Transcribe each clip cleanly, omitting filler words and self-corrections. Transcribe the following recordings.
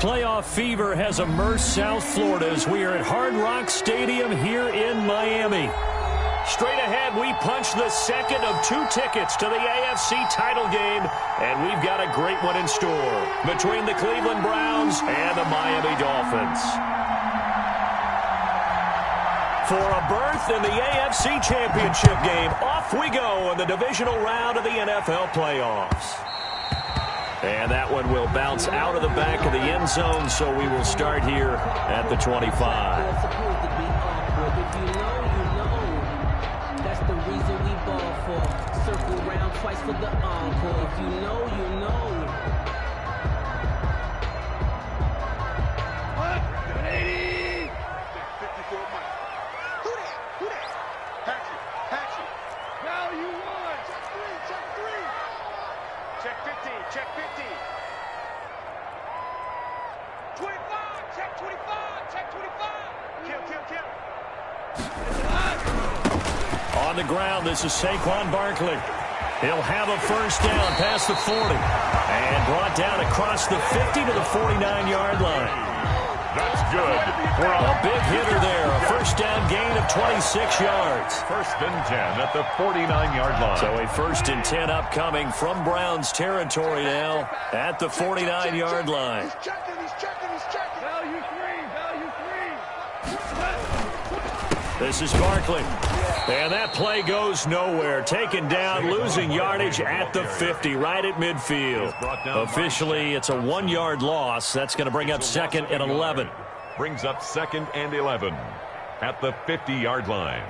Playoff fever has immersed South Florida as we are at Hard Rock Stadium here in Miami. Straight ahead, we punch the second of 2 tickets to the AFC title game, and we've got a great one in store between the Cleveland Browns and the Miami Dolphins. For a berth in the AFC Championship game, off we go in the divisional round of the NFL playoffs. And that one will bounce out of the back of the end zone, so we will start here at the 25. That's the reason we ball for. Circle round twice for the encore. If you know, you know. What? 80. 54 Mike. Who that? Who that? Hatchet. Value 1. Check 3. Check 15. Check 15. 25. Check 25. Check 25. Kill. On the ground, this is Saquon Barkley. He'll have a first down past the 40 and brought down across the 50 to the 49-yard line. That's good. A big hitter there. A first down gain of 26 yards. First and 10 at the 49-yard line. So a first and 10 upcoming from Browns territory now at the 49-yard line. He's checking. Value 3. This is Barkley. And that play goes nowhere. Taken down, losing yardage at the 50, right at midfield. Officially, it's a 1-yard loss. That's going to bring up second and 11. Brings up second and 11 at the 50-yard line.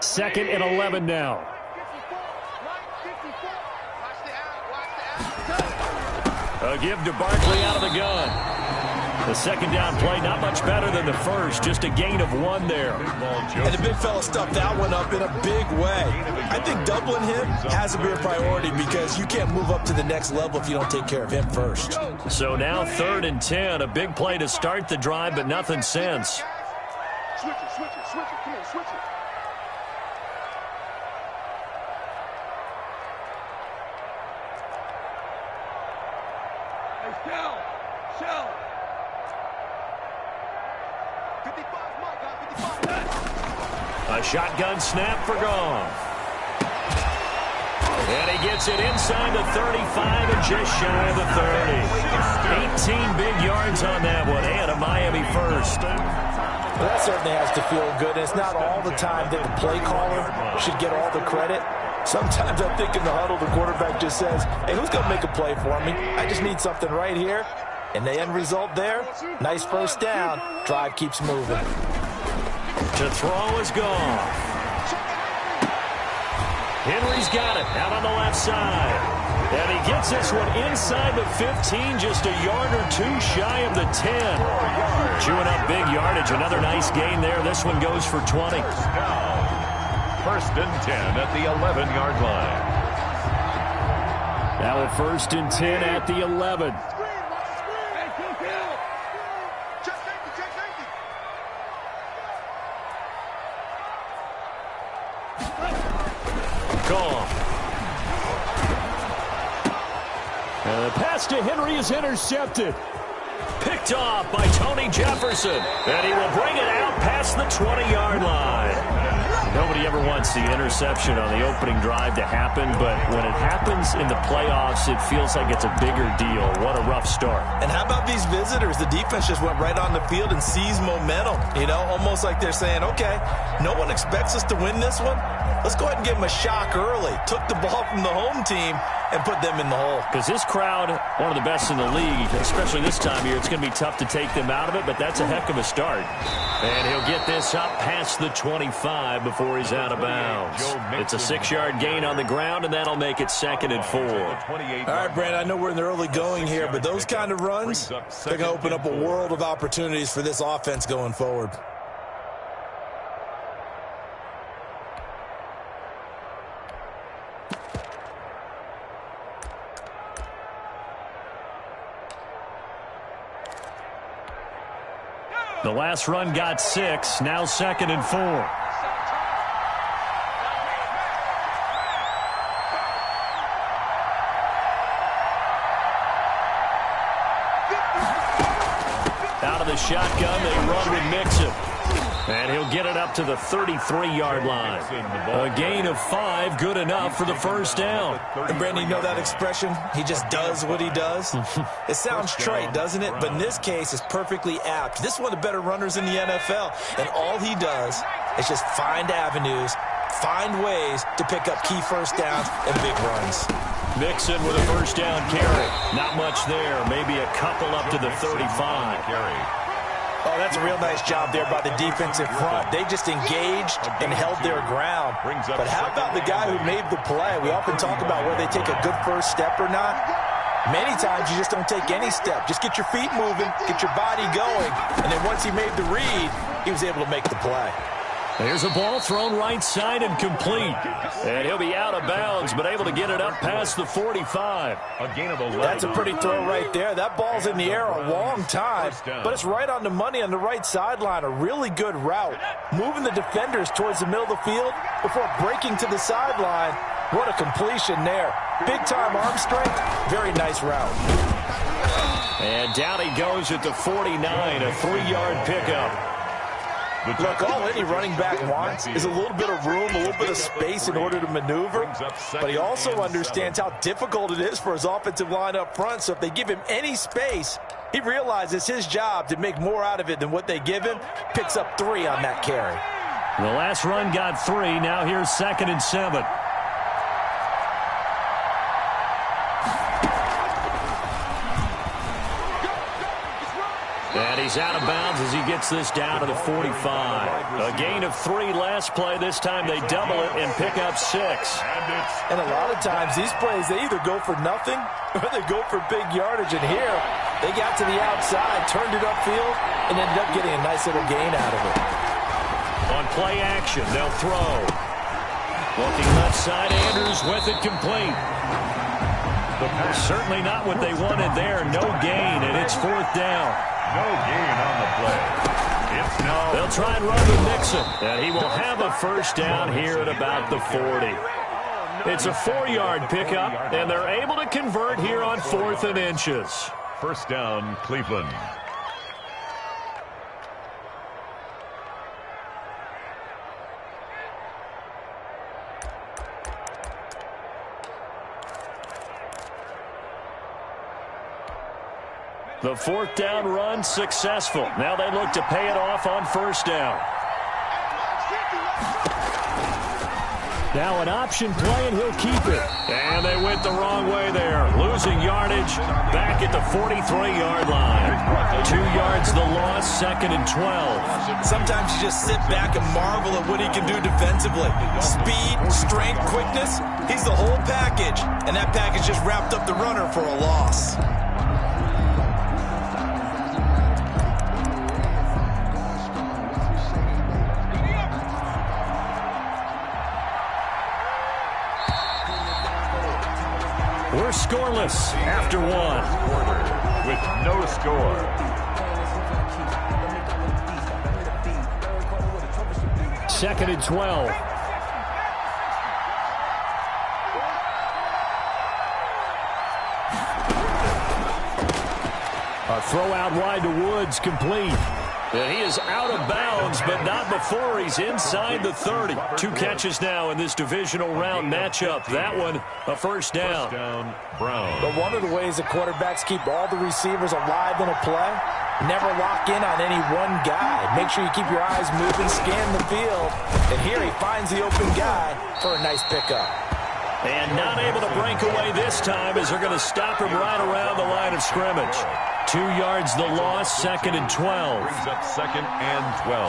Second and 11 now. A give to Barkley out of the gun. The second down play, not much better than the first. Just a gain of 1 there. And the big fella stuffed that one up in a big way. I think doubling him has to be a priority because you can't move up to the next level if you don't take care of him first. So now third and 10. A big play to start the drive, but nothing since. Switch it. Come on, switch it. Hey, Shell. 55, Mike, 55. A shotgun snap for Goff. And he gets it inside the 35 and just shy of the 30. 18 big yards on that one, and a Miami first. Well, that certainly has to feel good. And it's not all the time that the play caller should get all the credit. Sometimes I think in the huddle, the quarterback just says, hey, who's going to make a play for me? I just need something right here. And the end result there, nice first down. Drive keeps moving. To throw is Goff. Henry's got it out on the left side. And he gets this one inside the 15, just a yard or 2 shy of the 10. Chewing up big yardage. Another nice gain there. This one goes for 20. First and 10 at the 11-yard line. Now at first and 10 at the 11. And the pass to Henry is intercepted. Picked off by Tony Jefferson. And he will bring it out past the 20-yard line. Nobody ever wants the interception on the opening drive to happen, but when it happens in the playoffs, it feels like it's a bigger deal. What a rough start. And how about these visitors? The defense just went right on the field and seized momentum. You know, almost like they're saying, okay, no one expects us to win this one. Let's go ahead and give them a shock early. Took the ball from the home team and put them in the hole. Because this crowd, one of the best in the league, especially this time of year, it's going to be tough to take them out of it, but that's a heck of a start. And he'll get this up past the 25 before he's out of bounds. It's a 6-yard gain on the ground, and that'll make it second and 4. All right, Brandon, I know we're in the early going here, but those kind of runs, they're going to open up a world of opportunities for this offense going forward. The last run got 6, now second and 4. the shotgun. They run with Mixon. And he'll get it up to the 33-yard line. A gain of 5, good enough for the first down. And Brandon, you know that expression? He just does what he does? It sounds trite, doesn't it? But in this case, it's perfectly apt. This is one of the better runners in the NFL. And all he does is just find avenues, find ways to pick up key first downs and big runs. Mixon with a first down carry. Not much there. Maybe a couple up to the 35. Oh, that's a real nice job there by the defense in front. They just engaged and held their ground. But how about the guy who made the play? We often talk about whether they take a good first step or not. Many times you just don't take any step. Just get your feet moving, get your body going. And then once he made the read, he was able to make the play. Here's a ball thrown right side and complete. And he'll be out of bounds, but able to get it up past the 45. A gain of 11. That's a pretty throw right there. That ball's in the air a long time, but it's right on the money on the right sideline. A really good route. Moving the defenders towards the middle of the field before breaking to the sideline. What a completion there. Big-time arm strength. Very nice route. And down he goes at the 49, a 3-yard pickup. Look, all any running back wants is a little bit of room, a little bit of space in order to maneuver. But he also understands how difficult it is for his offensive line up front. So if they give him any space, he realizes his job to make more out of it than what they give him. Picks up 3 on that carry. The last run got 3. Now here's 2nd and 7. And he's out of bounds as he gets this down to the 45. A gain of 3 last play. This time they double it and pick up 6. And a lot of times these plays, they either go for nothing or they go for big yardage. And here, they got to the outside, turned it upfield, and ended up getting a nice little gain out of it. On play action, they'll throw. Looking left side, Andrews with it complete. Certainly not what they wanted there. No gain, and it's 4th down. No gain on the play. They'll try and run with Mixon, and he will have a first down here at about the 40. It's a 4-yard pickup, and they're able to convert here on 4th and inches. First down, Cleveland. The 4th down run successful. Now they look to pay it off on first down. Now an option play, and he'll keep it. And they went the wrong way there. Losing yardage back at the 43-yard line. 2 yards the loss, 2nd and 12. Sometimes you just sit back and marvel at what he can do defensively. Speed, strength, quickness. He's the whole package. And that package just wrapped up the runner for a loss. We're scoreless after 1. With no score. Second and 12. A throw out wide to Woods, complete. And he is out of bounds, but not before he's inside the 30. 2 catches now in this divisional round matchup. That one, a first down. First down, Brown. But one of the ways the quarterbacks keep all the receivers alive in a play, never lock in on any one guy. Make sure you keep your eyes moving, scan the field. And here he finds the open guy for a nice pickup. And not able to break away this time as they're going to stop him right around the line of scrimmage. 2 yards the loss, 2nd and 12. Brings up 2nd and 12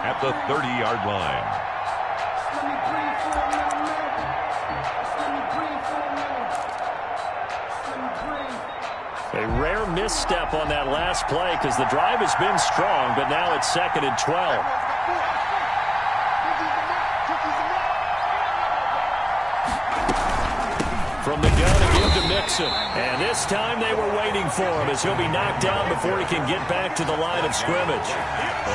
at the 30-yard line. A rare misstep on that last play because the drive has been strong, but now it's 2nd and 12. From the gun, a give to Mixon. And this time they were waiting for him as he'll be knocked down before he can get back to the line of scrimmage.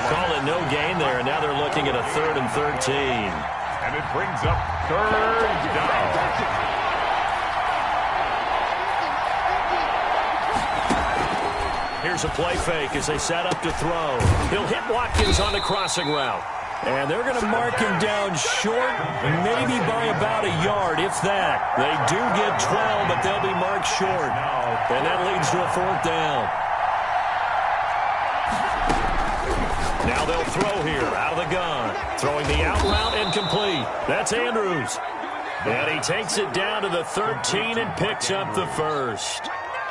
Call it no gain there, and now they're looking at a 3rd and 13. And it brings up 3rd down. Here's a play fake as they set up to throw. He'll hit Watkins on the crossing route. And they're going to mark him down short, maybe by about a yard, if that. They do get 12, but they'll be marked short. And that leads to a 4th down. Now they'll throw here out of the gun. Throwing the out route incomplete. That's Andrews. And he takes it down to the 13 and picks up the first.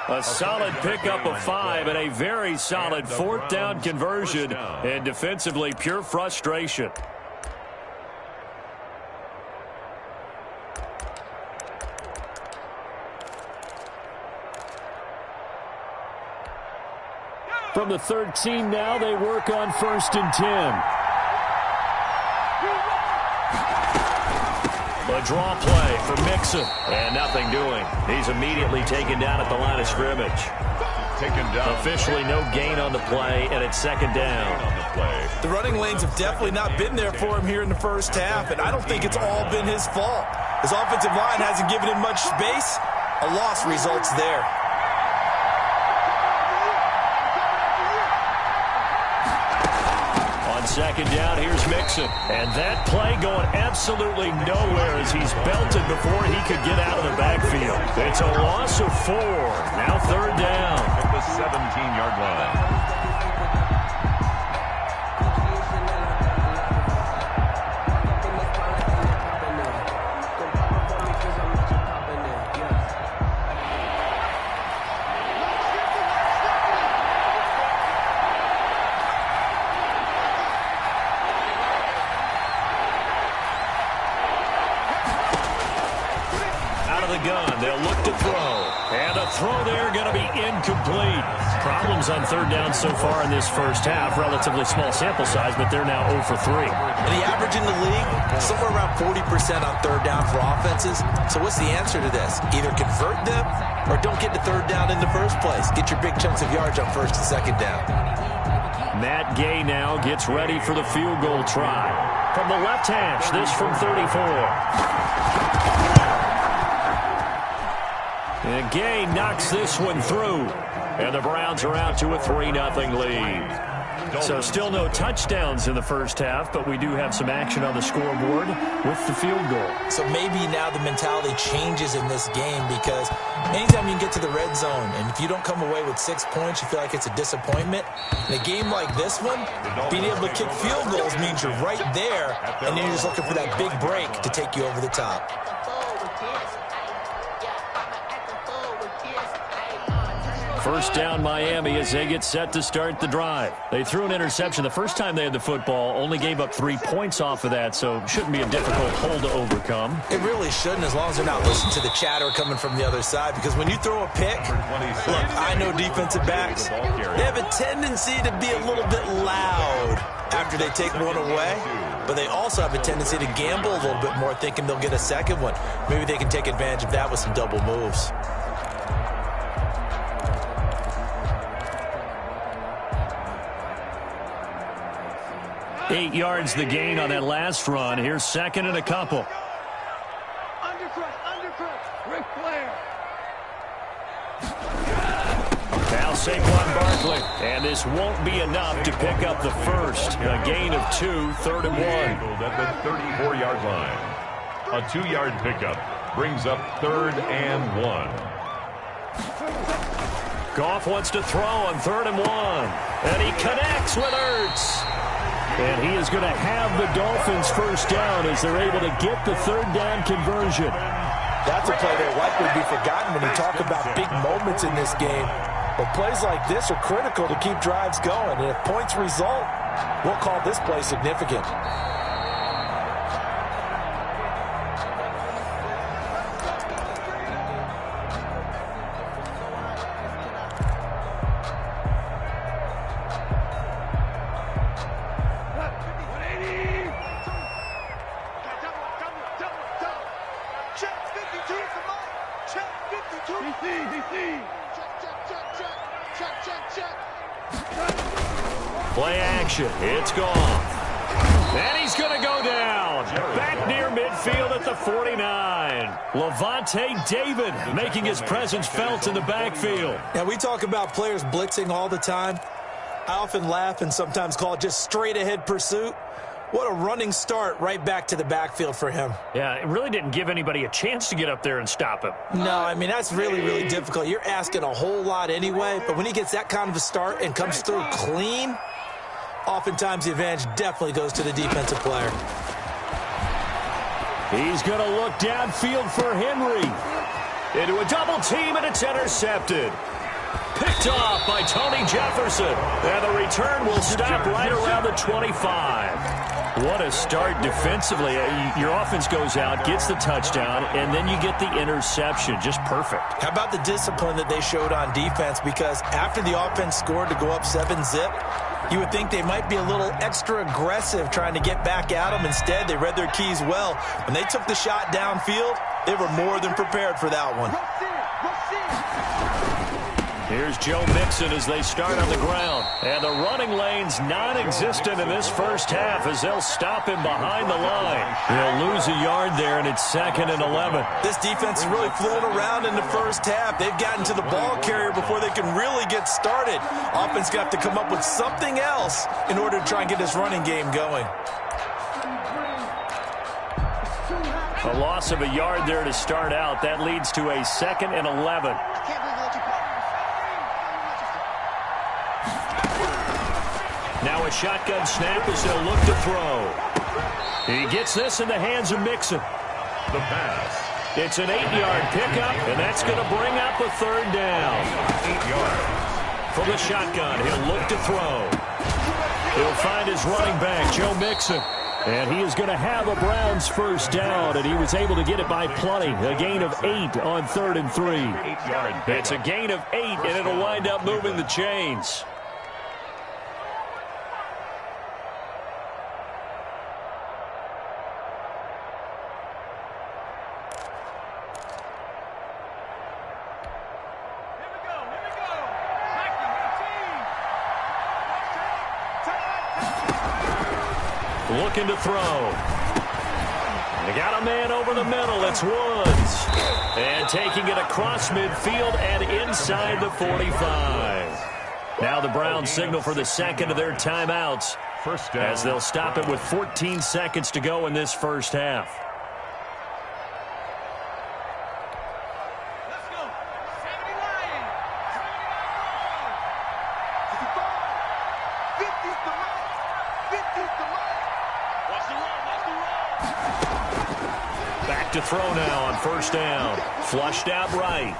A solid pickup of 5 and a very solid 4th down conversion. And defensively, pure frustration. From the 13 now, they work on 1st and 10. A draw play for Mixon, and nothing doing. He's immediately taken down at the line of scrimmage. Taken down. Officially no gain on the play, and it's 2nd down. The running lanes have definitely not been there for him here in the first half, and I don't think it's all been his fault. His offensive line hasn't given him much space. A loss results there. On 2nd down, here's Mixon. And that play going absolutely nowhere as he's belted before he could get out of the backfield. It's a loss of 4. Now 3rd down. At the 17-yard line. Throw there going to be incomplete. Problems on 3rd down so far in this first half. Relatively small sample size, but they're now 0 for 3. And the average in the league, somewhere around 40% on 3rd down for offenses. So what's the answer to this? Either convert them or don't get to 3rd down in the first place. Get your big chunks of yards on 1st and 2nd down. Matt Gay now gets ready for the field goal try. From the left hash, this from 34. And Gay knocks this one through. And the Browns are out to a 3-0 lead. So still no touchdowns in the first half, but we do have some action on the scoreboard with the field goal. So maybe now the mentality changes in this game because anytime you can get to the red zone, and if you don't come away with 6 points, you feel like it's a disappointment. In a game like this one, being able to kick field goals means you're right there, and then you're just looking for that big break to take you over the top. First down Miami as they get set to start the drive. They threw an interception the first time they had the football, only gave up 3 points off of that, so shouldn't be a difficult hole to overcome. It really shouldn't, as long as they're not listening to the chatter coming from the other side, because when you throw a pick, look, I know defensive backs, they have a tendency to be a little bit loud after they take one away, but they also have a tendency to gamble a little bit more, thinking they'll get a second one. Maybe they can take advantage of that with some double moves. Eight yards the gain on that last run. Here's 2nd and a couple. Undercut, Ric Flair. Now Saquon Barkley. And this won't be enough to pick up the first. A gain of 2, 3rd and 1. At the 34-yard line. A 2-yard pickup brings up 3rd and 1. Goff wants to throw on 3rd and 1. And he connects with Ertz. And he is going to have the Dolphins first down as they're able to get the 3rd down conversion. That's a play that will likely be forgotten when you talk about big moments in this game. But plays like this are critical to keep drives going. And if points result, we'll call this play significant. Play action. It's gone. And he's going to go down. Back near midfield at the 49. Levante David making his presence felt in the backfield. Yeah, we talk about players blitzing all the time. I often laugh and sometimes call it just straight-ahead pursuit. What a running start right back to the backfield for him. Yeah, it really didn't give anybody a chance to get up there and stop him. No, I mean, that's really, really difficult. You're asking a whole lot anyway, but when he gets that kind of a start and comes through clean, oftentimes the advantage definitely goes to the defensive player. He's going to look downfield for Henry. Into a double team, and it's intercepted. Picked off by Tony Jefferson. And the return will stop right around the 25. What a start defensively. Your offense goes out, gets the touchdown, and then you get the interception. Just perfect. How about the discipline that they showed on defense? Because after the offense scored to go up 7-zip, you would think they might be a little extra aggressive trying to get back at them. Instead, they read their keys well. When they took the shot downfield, they were more than prepared for that one. Here's Joe Mixon as they start on the ground. And the running lane's non-existent in this first half as they'll stop him behind the line. He'll lose a yard there, and it's 2nd and 11. This defense is really flown around in the first half. They've gotten to the ball carrier before they can really get started. Offense got to come up with something else in order to try and get this running game going. A loss of a yard there to start out. That leads to a 2nd and 11. Now a shotgun snap as they'll look to throw. He gets this in the hands of Mixon. The pass. It's an 8-yard pickup, and that's going to bring up a 3rd down. 8 yards. From the shotgun, he'll look to throw. He'll find his running back, Joe Mixon. And he is going to have a Browns first down, and he was able to get it by plenty. A gain of 8 on 3rd and 3. 8-yard pickup. It's a gain of 8, and it'll wind up moving the chains. Looking to throw. They got a man over the middle. It's Woods. And taking it across midfield and inside the 45. Now the Browns signal for the 2nd of their timeouts First down. as they'll stop it with 14 seconds to go in this first half. To throw now on first down. Flushed out right.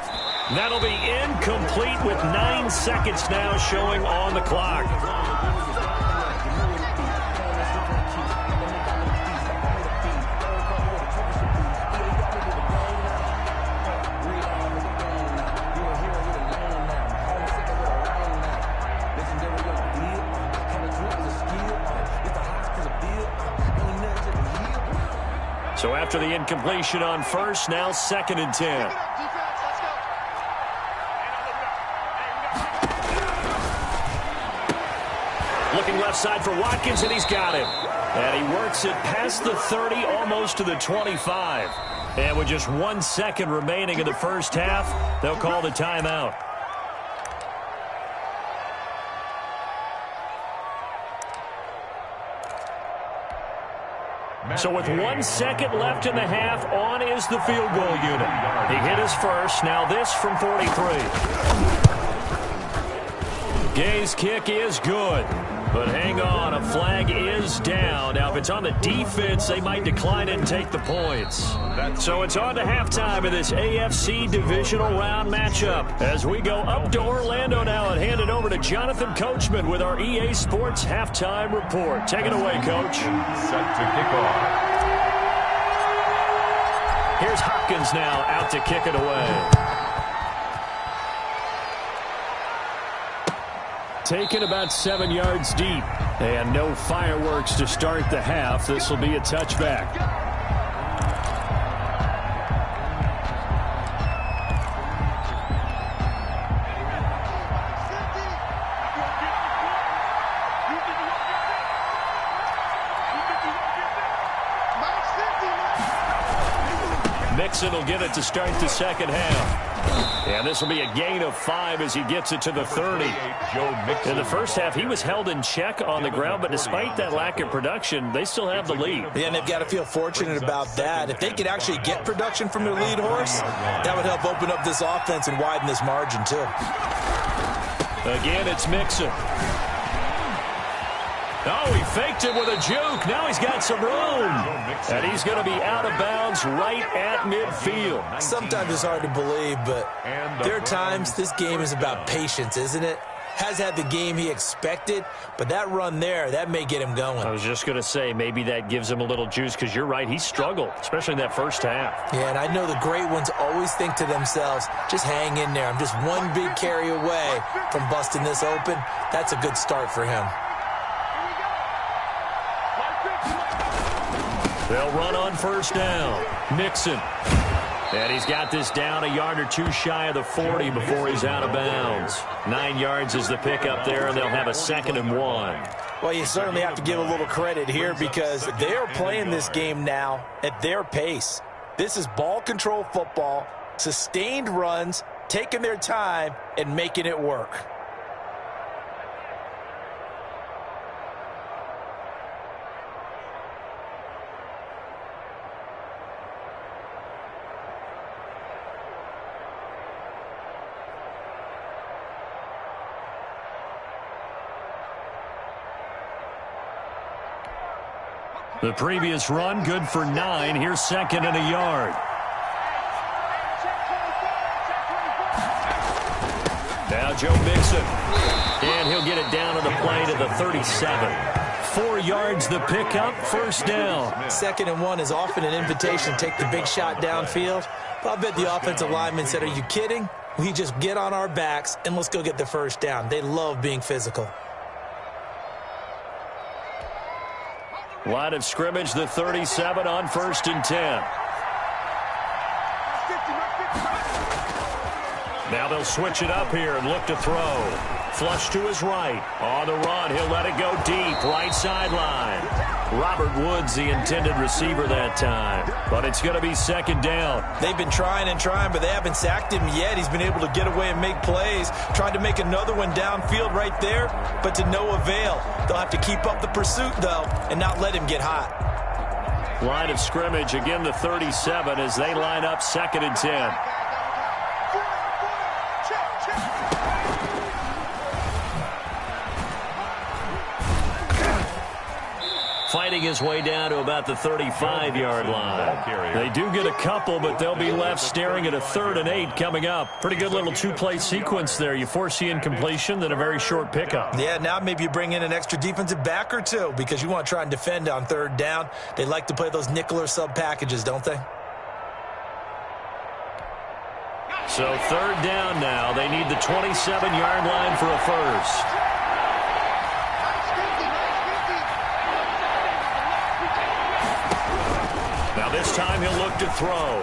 That'll be incomplete with 9 seconds now showing on the clock. So after the incompletion on first, now 2nd and 10. Looking left side for Watkins, and he's got him. And he works it past the 30, almost to the 25. And with just 1 second remaining in the first half, they'll call the timeout. So with 1 second left in the half, on is the field goal unit. He hit his first. Now this from 43. Gay's kick is good. But hang on, a flag is down. Now, if it's on the defense, they might decline it and take the points. So it's on to halftime of this AFC divisional round matchup. As we go up to Orlando now and hand it over to Jonathan Coachman with our EA Sports Halftime Report. Take it away, Coach. Set to kick off. Here's Hopkins now out to kick it away. Taken about 7 yards deep. And no fireworks to start the half. This will be a touchback. Mixon will get it to start the second half. And this will be a gain of 5 as he gets it to the 30. In the first half, he was held in check on the ground, but despite that lack of production, they still have the lead. Yeah, and they've got to feel fortunate about that. If they could actually get production from their lead horse, that would help open up this offense and widen this margin, too. Again, it's Mixon. Oh, he faked it with a juke. Now he's got some room. And he's going to be out of bounds right at midfield. Sometimes it's hard to believe, but there are times this game is about patience, isn't it? Has had the game he expected, but that run there, that may get him going. I was just going to say, maybe that gives him a little juice, because you're right, he struggled, especially in that first half. Yeah, and I know the great ones always think to themselves, just hang in there. I'm just one big carry away from busting this open. That's a good start for him. They'll run on first down. Mixon. And he's got this down a yard or two shy of the 40 before he's out of bounds. 9 yards is the pickup there, and they'll have a 2nd and 1. Well, you certainly have to give a little credit here because they are playing this game now at their pace. This is ball control football, sustained runs, taking their time, and making it work. The previous run, good for 9. Here's 2nd and a yard. Now Joe Mixon. And he'll get it down to the play to the 37. 4 yards the pickup, first down. 2nd and 1 is often an invitation to take the big shot downfield. But I bet the offensive lineman said, are you kidding? We just get on our backs and let's go get the first down. They love being physical. Line of scrimmage, the 37 on 1st and 10. Now they'll switch it up here and look to throw. Flush to his right. On the run, he'll let it go deep. Right sideline. Robert Woods, the intended receiver that time. But it's going to be 2nd down. They've been trying and trying, but they haven't sacked him yet. He's been able to get away and make plays. Tried to make another one downfield right there, but to no avail. They'll have to keep up the pursuit, though, and not let him get hot. Line of scrimmage, again the 37 as they line up 2nd and 10. Fighting his way down to about the 35-yard line. They do get a couple, but they'll be left staring at a 3rd and 8 coming up. Pretty good little 2-play sequence there. You force the incompletion, then a very short pickup. Yeah, now maybe you bring in an extra defensive back or two because you want to try and defend on 3rd down. They like to play those nickel or sub packages, don't they? So 3rd down now. They need the 27-yard line for a first. This time he'll look to throw.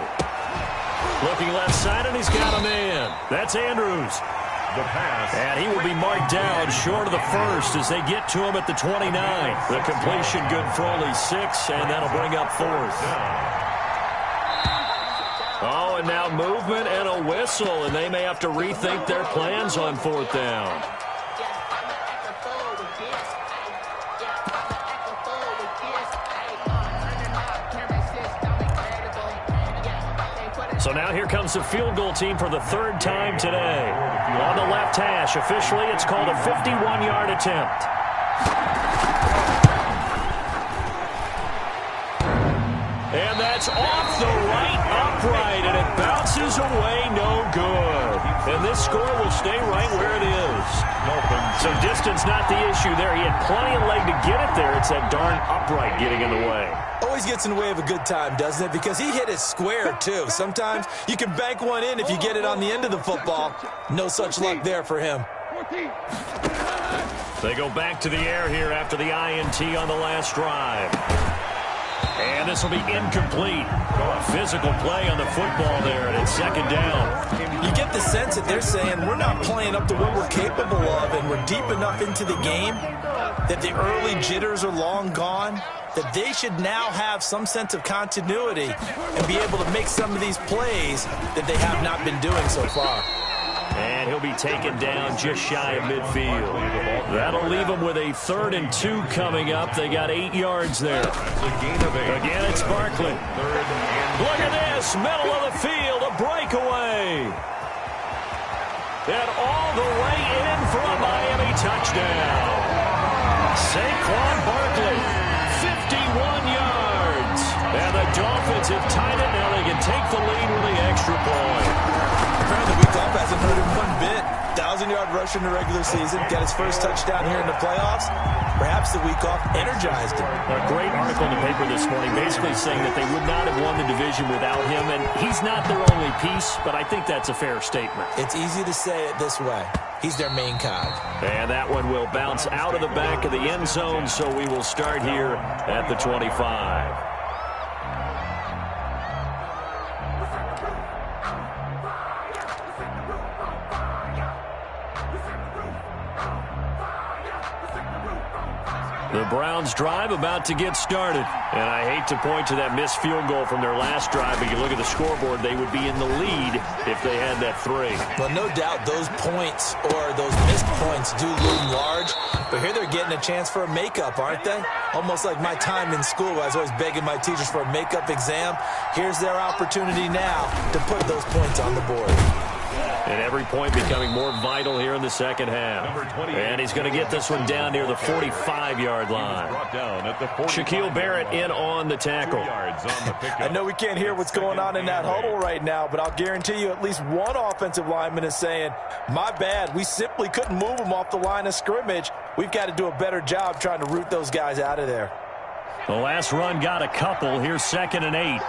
Looking left side, and he's got a man. That's Andrews. The pass. And he will be marked down short of the first as they get to him at the 29. The completion good for only 6, and that'll bring up 4th. Oh, and now movement and a whistle, and they may have to rethink their plans on 4th down. So now here comes the field goal team for the 3rd time today. On the left hash, officially it's called a 51-yard attempt. And that's off the right upright, and it bounces away no good. And this score will stay right where it is. So distance not the issue there. He had plenty of leg to get it there. It's that darn upright getting in the way. Always gets in the way of a good time, doesn't it? Because he hit it square, too. Sometimes you can bank one in if you get it on the end of the football. No such luck there for him. They go back to the air here after the INT on the last drive. And this will be incomplete. A physical play on the football there, and it's 2nd down. You get the sense that they're saying we're not playing up to what we're capable of, and we're deep enough into the game that the early jitters are long gone. that they should now have some sense of continuity and be able to make some of these plays that they have not been doing so far. And he'll be taken down just shy of midfield. That'll leave them with a 3rd and 2 coming up. They got 8 yards there. Again, it's Barkley. Look at this, middle of the field, a breakaway. And all the way in for a Miami touchdown. Saquon Barkley, 51 yards. And the Dolphins have tied it. Now they can take the lead with the extra point. The week off hasn't hurt him one bit. 1,000-yard rusher in the regular season. Got his first touchdown here in the playoffs. Perhaps the week off energized him. A great article in the paper this morning basically saying that they would not have won the division without him. And he's not their only piece, but I think that's a fair statement. It's easy to say it this way. He's their main cog. And that one will bounce out of the back of the end zone, so we will start here at the 25. The Browns drive about to get started. And I hate to point to that missed field goal from their last drive, but you look at the scoreboard, they would be in the lead if they had that 3. Well, no doubt those points or those missed points do loom large. But here they're getting a chance for a makeup, aren't they? Almost like my time in school where I was always begging my teachers for a makeup exam. Here's their opportunity now to put those points on the board. And every point becoming more vital here in the second half. And he's going to get this one down near the 45-yard line. Shaquille Barrett in on the tackle. I know we can't hear what's going on in that huddle right now, but I'll guarantee you at least one offensive lineman is saying, my bad, we simply couldn't move them off the line of scrimmage. We've got to do a better job trying to root those guys out of there. The last run got a couple. Here's 2nd and 8.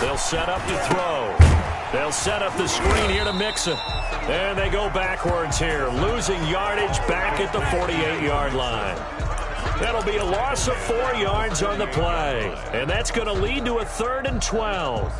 They'll set up to throw. They'll set up the screen here to mix it. And they go backwards here, losing yardage back at the 48-yard line. That'll be a loss of 4 yards on the play. And that's going to lead to a 3rd and 12.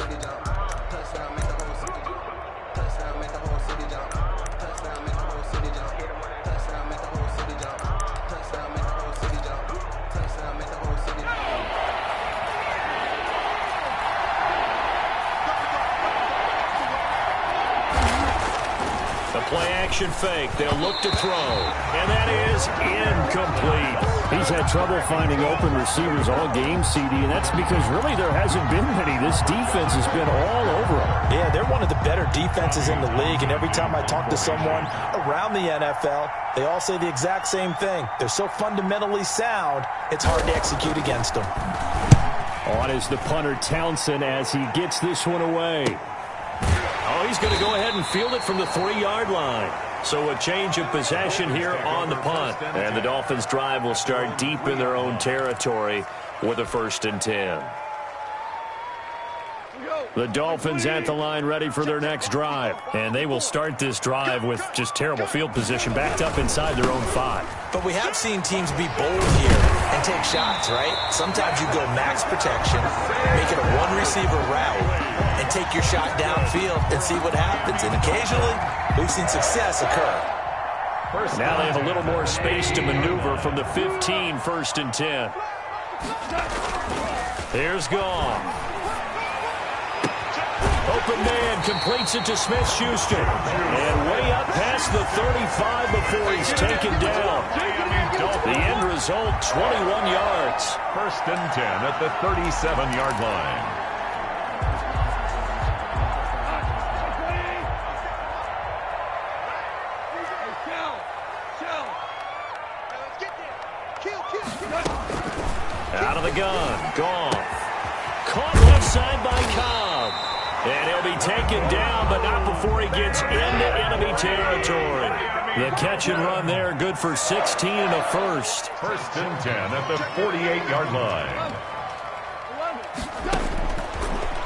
Play-action fake. They'll look to throw. And that is incomplete. He's had trouble finding open receivers all game, CD, and that's because really there hasn't been many. This defense has been all over them. Yeah, they're one of the better defenses in the league, and every time I talk to someone around the NFL, they all say the exact same thing. They're so fundamentally sound, it's hard to execute against them. On is the punter, Townsend, as he gets this one away. Oh, he's going to go ahead and field it from the 3-yard line. So a change of possession here on the punt. And the Dolphins' drive will start deep in their own territory with a 1st and 10. The Dolphins at the line ready for their next drive. And they will start this drive with just terrible field position backed up inside their own 5. But we have seen teams be bold here and take shots, right? Sometimes you go max protection, make it a one-receiver route, and take your shot downfield and see what happens. And occasionally, we've seen success occur. Now they have a little more space to maneuver from the 15, 1st and 10. Here's Goff. Open man completes it to Smith-Schuster. And way up past the 35 before he's taken down. The end result, 21 yards. 1st and 10 at the 37-yard line. Out of the gun, Goff. Caught left side by Cobb. And he'll be taken down, but not before he gets into enemy territory. The catch and run there, good for 16 and a 1st. 1st and 10 at the 48-yard line.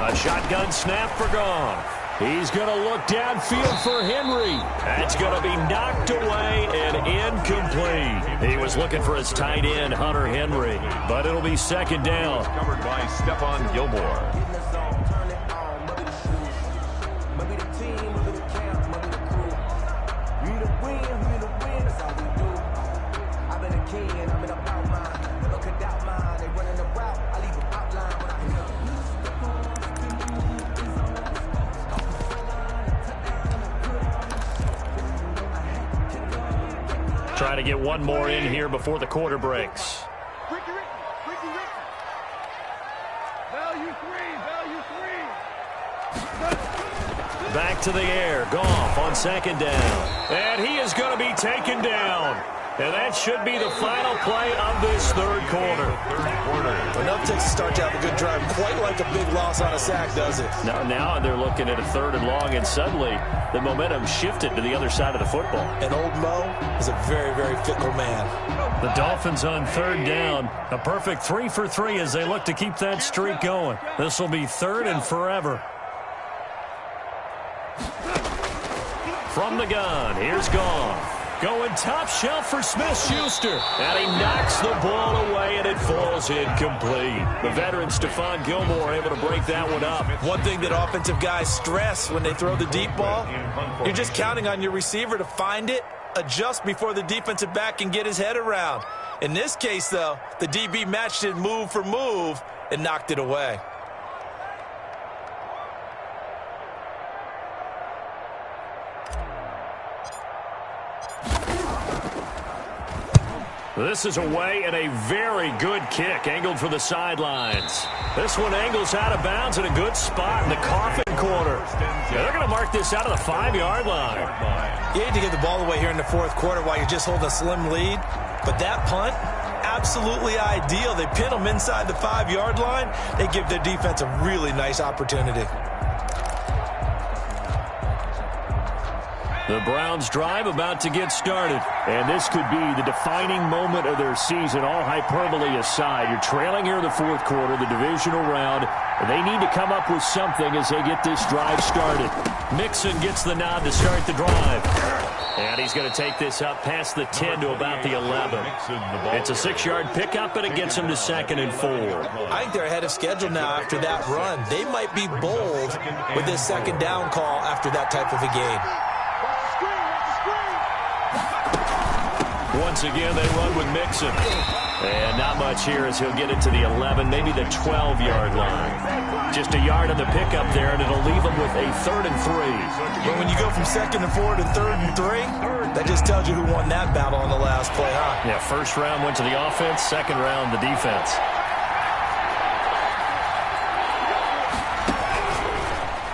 A shotgun snap for Goff. He's going to look downfield for Henry. That's going to be knocked away and incomplete. He was looking for his tight end, Hunter Henry, but it'll be 2nd down. Covered by Stephon Gilmore. Try to get one more in here before the quarter breaks. Back to the air. Goff on second down. And he is going to be taken down. And that should be the final play of this third quarter. Enough takes to start to have a good drive. Quite like a big loss on a sack, does it? Now they're looking at a 3rd and long, and suddenly the momentum shifted to the other side of the football. And old Mo is a very, very fickle man. The Dolphins on 3rd down. A perfect 3 for 3 as they look to keep that streak going. This will be 3rd and forever. From the gun, here's Goff. Going top shelf for Smith-Schuster. And he knocks the ball away, and it falls incomplete. The veteran Stephon Gilmore able to break that one up. One thing that offensive guys stress when they throw the deep ball, you're just counting on your receiver to find it, adjust before the defensive back can get his head around. In this case, though, the DB matched it move for move and knocked it away. This is away and a very good kick angled for the sidelines. This one angles out of bounds in a good spot in the coffin corner. They're going to mark this out of the 5-yard line. You hate to give the ball away here in the 4th quarter while you're just holding a slim lead, but that punt, absolutely ideal. They pin them inside the 5-yard line. They give their defense a really nice opportunity. The Browns' drive about to get started. And this could be the defining moment of their season, all hyperbole aside. You're trailing here in the 4th quarter, the divisional round. And they need to come up with something as they get this drive started. Mixon gets the nod to start the drive. And he's going to take this up past the 10 to about the 11. It's a 6-yard pickup, and it gets him to 2nd and 4. I think they're ahead of schedule now after that run. They might be bold with this 2nd down call after that type of a game. Once again, they run with Mixon. And not much here as he'll get it to the 11, maybe the 12-yard line. Just a yard on the pickup there, and it'll leave them with a 3rd and 3. But when you go from 2nd and 4 to 3rd and 3, that just tells you who won that battle on the last play, huh? Yeah, 1st round went to the offense, 2nd round the defense.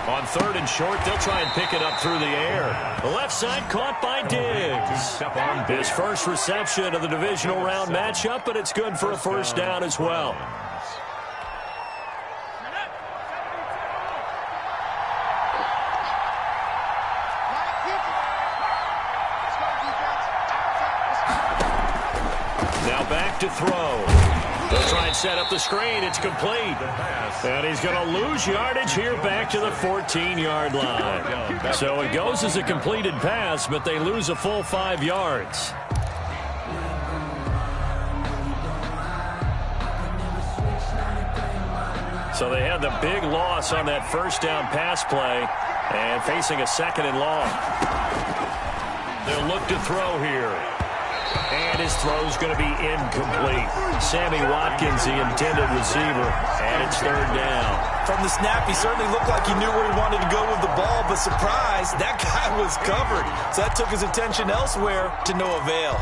On 3rd and short, they'll try and pick it up through the air. The left side caught by Diggs. His first reception of the divisional round matchup, but it's good for a 1st down as well. Now back to throw. They'll try and set up the screen. It's complete. And he's going to lose yardage here back to the 14-yard line. So it goes as a completed pass, but they lose a full 5 yards. So they had the big loss on that 1st down pass play and facing a 2nd and long. They'll look to throw here. And his throw's going to be incomplete. Sammy Watkins, the intended receiver, and it's 3rd down. From the snap, he certainly looked like he knew where he wanted to go with the ball, but surprise, that guy was covered. So that took his attention elsewhere to no avail.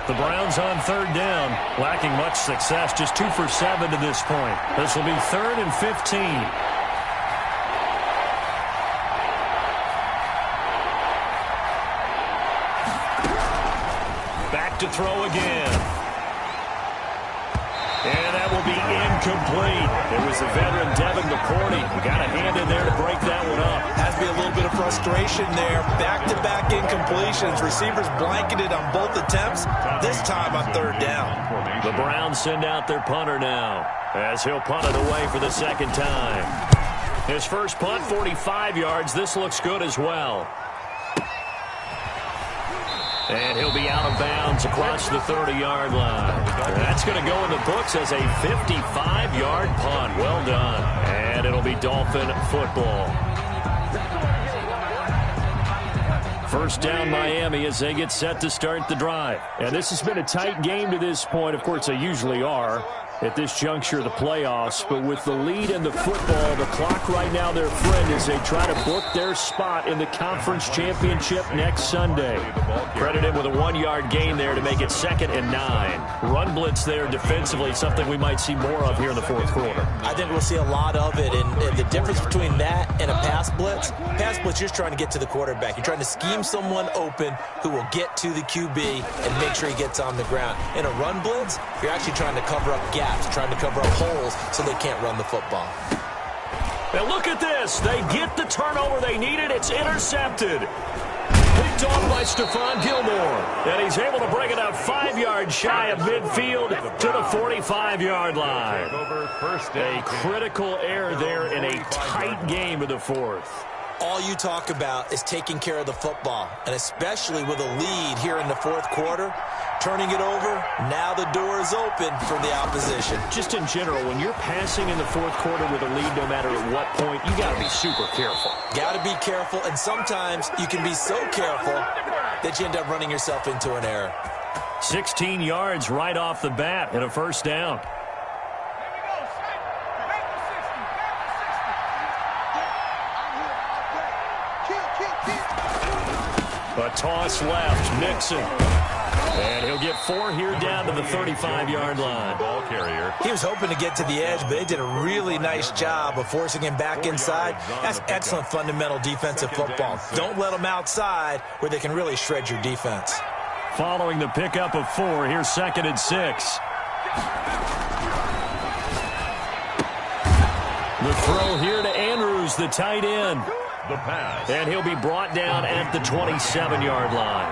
The Browns on 3rd down, lacking much success, just 2 for 7 to this point. This will be 3rd and 15. Back to throw again. And that will be incomplete. It was the veteran Devin McCourty who got a hand in there to break that one up. Has to be a little bit of frustration there. Back-to-back incompletions. Receivers blanketed on both attempts, this time on 3rd down. The Browns send out their punter now as he'll punt it away for the 2nd time. His first punt, 45 yards. This looks good as well. And he'll be out of bounds across the 30-yard line. That's going to go in the books as a 55-yard punt. Well done. And it'll be Dolphin football. First down Miami as they get set to start the drive. And this has been a tight game to this point. Of course, they usually are at this juncture of the playoffs. But with the lead in the football, the clock right now their friend as they try to book their spot in the conference championship next Sunday. Credited with a 1-yard gain there to make it 2nd and 9. Run blitz there defensively, something we might see more of here in the fourth quarter. I think we'll see a lot of it. And the difference between that and a pass blitz, you're just trying to get to the quarterback. You're trying to scheme someone open who will get to the QB and make sure he gets on the ground. In a run blitz, you're actually trying to cover up gaps, trying to cover up holes so they can't run the football. Now look at this. They get the turnover they needed. It's intercepted. Picked off by Stephon Gilmore. And he's able to bring it out 5 yards shy of midfield to the 45-yard line. A critical error there in a tight game of the fourth. All you talk about is taking care of the football, and especially with a lead here in the fourth quarter, turning it over, now the door is open for the opposition. Just in general, when you're passing in the fourth quarter with a lead, no matter at what point, you got to be super careful. Got to be careful, and sometimes you can be so careful that you end up running yourself into an error. 16 yards right off the bat and a first down. A toss left, Mixon. And he'll get 4 here down to the 35-yard line. Ball carrier. He was hoping to get to the edge, but they did a really nice job of forcing him back inside. That's excellent fundamental defensive football. Don't let them outside where they can really shred your defense. Following the pickup of 4, here's 2nd and 6. The throw here to Andrews, the tight end. The pass. And he'll be brought down at the 27-yard line.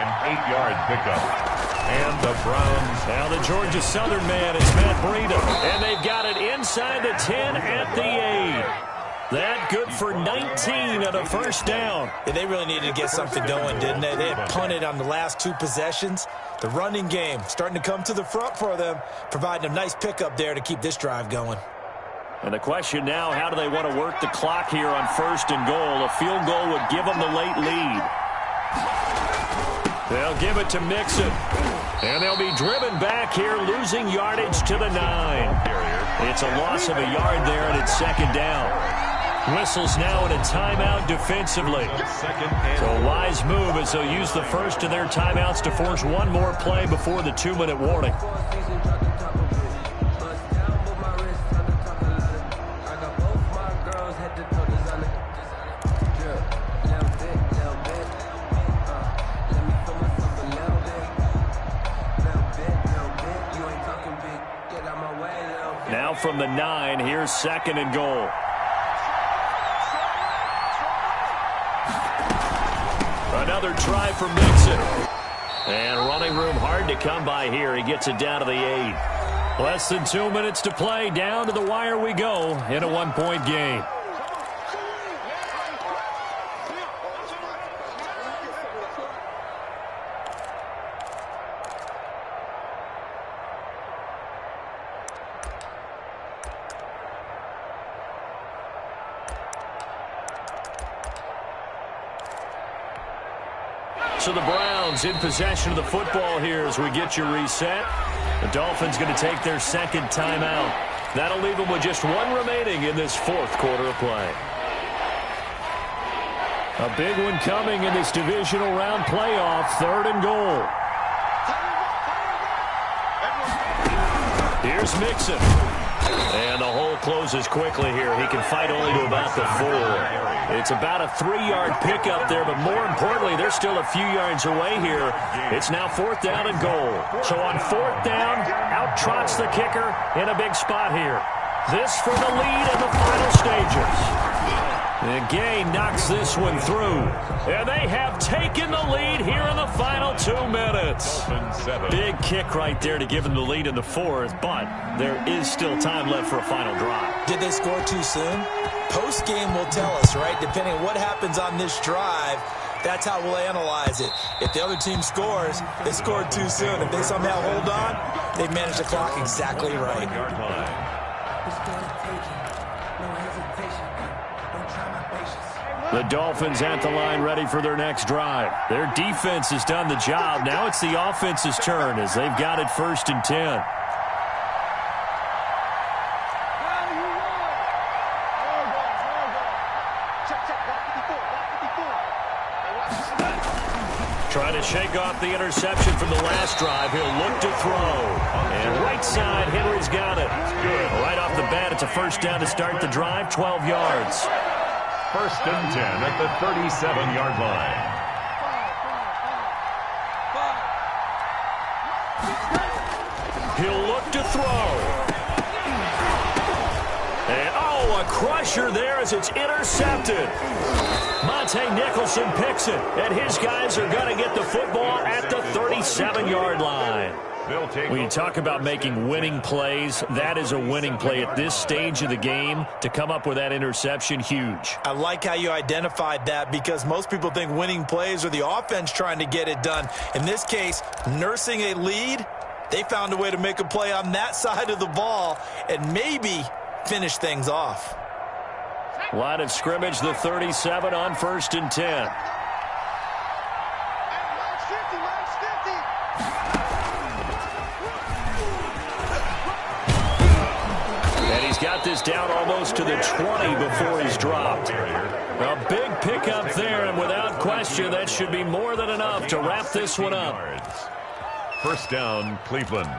An 8-yard pickup. And the Browns. Now the Georgia Southern man is Matt Breida. And they've got it inside the 10 at the 8. That good for 19 and a first down. And they really needed to get something going, didn't they? They had punted on the last 2 possessions. The running game starting to come to the front for them, providing a nice pickup there to keep this drive going. And the question now, how do they want to work the clock here on 1st and goal? A field goal would give them the late lead. They'll give it to Mixon. And they'll be driven back here, losing yardage to the 9. It's a loss of a yard there, and it's 2nd down. Whistles now in a timeout defensively. So a wise move as they'll use the first of their timeouts to force one more play before the 2-minute warning. Now from the 9, here's 2nd and goal. Another try for Mixon. And running room hard to come by here. He gets it down to the 8. Less than 2 minutes to play. Down to the wire we go in a 1-point game. So the Browns in possession of the football here as we get you reset. The Dolphins going to take their 2nd timeout. That'll leave them with just 1 remaining in this 4th quarter of play. A big one coming in this divisional round playoff, 3rd and goal. Here's Mixon. And the hole closes quickly here. He can fight only to about the 4. It's about a 3-yard pickup there, but more importantly, they're still a few yards away here. It's now 4th down and goal. So on 4th down, out trots the kicker in a big spot here. This for the lead in the final stages. And Gay knocks this one through. And they have taken the lead here in the final 2 minutes. Big kick right there to give them the lead in the 4th, but there is still time left for a final drive. Did they score too soon? Post-game will tell us, right? Depending on what happens on this drive, that's how we'll analyze it. If the other team scores, they scored too soon. If they somehow hold on, they've managed the clock exactly right. The Dolphins at the line ready for their next drive. Their defense has done the job. Now it's the offense's turn as they've got it 1st and 10. Trying to shake off the interception from the last drive. He'll look to throw. And right side, Henry's got it. Good. Right off the bat, it's a 1st down to start the drive, 12 yards. 1st and 10 at the 37-yard line. He'll look to throw. And, a crusher there as it's intercepted. Monte Nicholson picks it, and his guys are going to get the football at the 37-yard line. When you talk about making winning plays, that is a winning play at this stage of the game. To come up with that interception, huge. I like how you identified that because most people think winning plays are the offense trying to get it done. In this case, nursing a lead, they found a way to make a play on that side of the ball and maybe finish things off. Line of scrimmage, the 37 on 1st and 10. And he's got this down almost to the 20 before he's dropped. A big pickup there, and without question, that should be more than enough to wrap this one up. 1st down, Cleveland.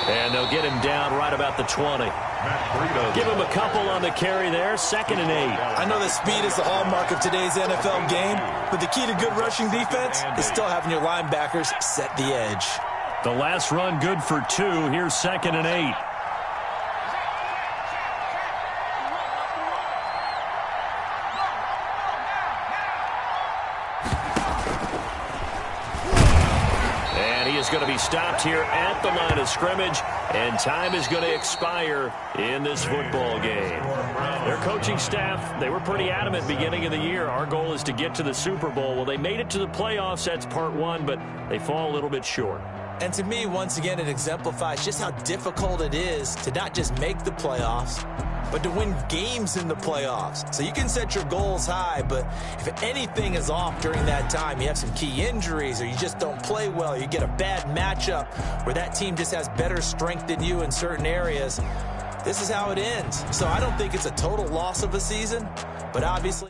And they'll get him down right about the 20. Give him a couple on the carry there, 2nd and 8. I know that speed is the hallmark of today's NFL game, but the key to good rushing defense is still having your linebackers set the edge. The last run good for 2. Here's 2nd and 8. Going to be stopped here at the line of scrimmage, and time is going to expire in this football game. Their coaching staff, they were pretty adamant beginning of the year. Our goal is to get to the Super Bowl. Well, they made it to the playoffs. That's part 1, but they fall a little bit short. And to me, once again, it exemplifies just how difficult it is to not just make the playoffs, but to win games in the playoffs. So you can set your goals high, but if anything is off during that time, you have some key injuries or you just don't play well, you get a bad matchup where that team just has better strength than you in certain areas, this is how it ends. So I don't think it's a total loss of a season, but obviously